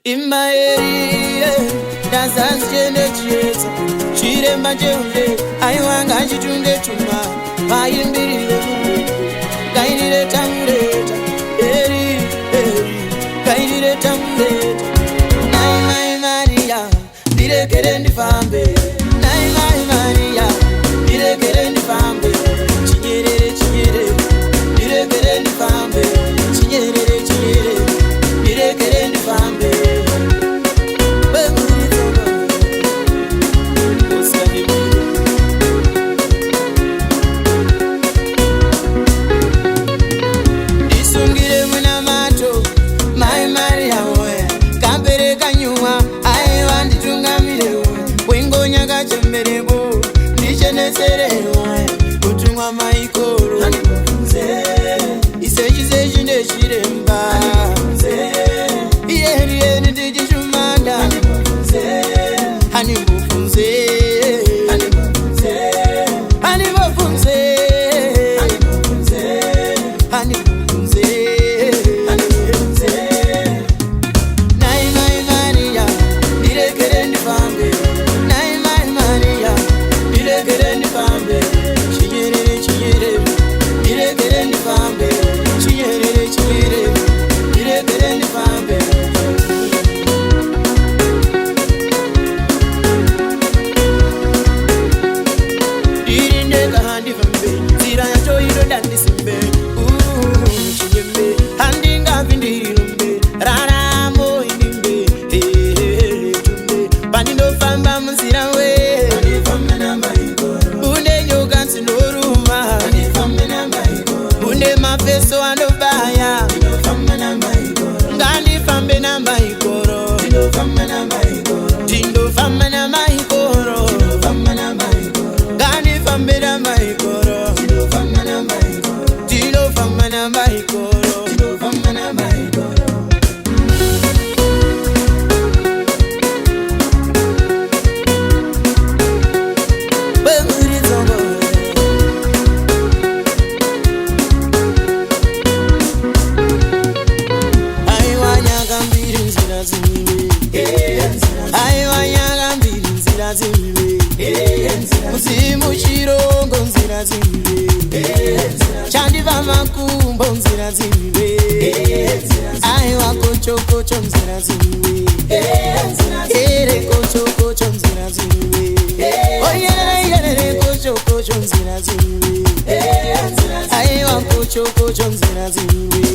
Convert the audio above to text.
In my area, that's as generations. Chiremba jeunde, I want to do the tuma. I am the Kainire Tamreta, Eri, Kainire Tamreta. Nai Maria, Dire Kerendi Fambe. Nai Maria, Dire Kerendi Fambe. Chigere, Dire Kerendi Fambe. Chigere, Dire Kerendi Fambe. Kutunga maikoro Iseji nechiremba Iye ndijishumanda Hanimufunze Nai Maria, dire kerendi fambe. Nai Maria, dire kerendi fambe. Chiyere, dire kerendi fambe. Chiyere, dire kerendi fambe. Dirinde kahandi fambe, zira ya choiro dandi simbe. Chiyembe, handi ngapi ndirumbe, rara mo indimbe. Tumbe, panindo famba mzira we. Pani fambe na maikoro. Unde nyoka nsinoruma. Pani fambe na maikoro. Unde mafeso andobaya. Tindo fambe na maikoro. Ngandi fambe na maikoro. Tindo fambe na maikoro. Tindo fambe na maikoro. Tindo fambe na maikoro. Ngandi fambe na maikoro. Tindo fambe na maikoro. Tindo fambe na maikoro. Tindo fambe na maikoro. Musimu chirongo nzira zimwe Chandiva makumbo nzira zimwe Aiwa kocho nzira zimwe Ere kocho nzira zimwe Oyere kocho nzira zimwe Aiwa kocho nzira zimwe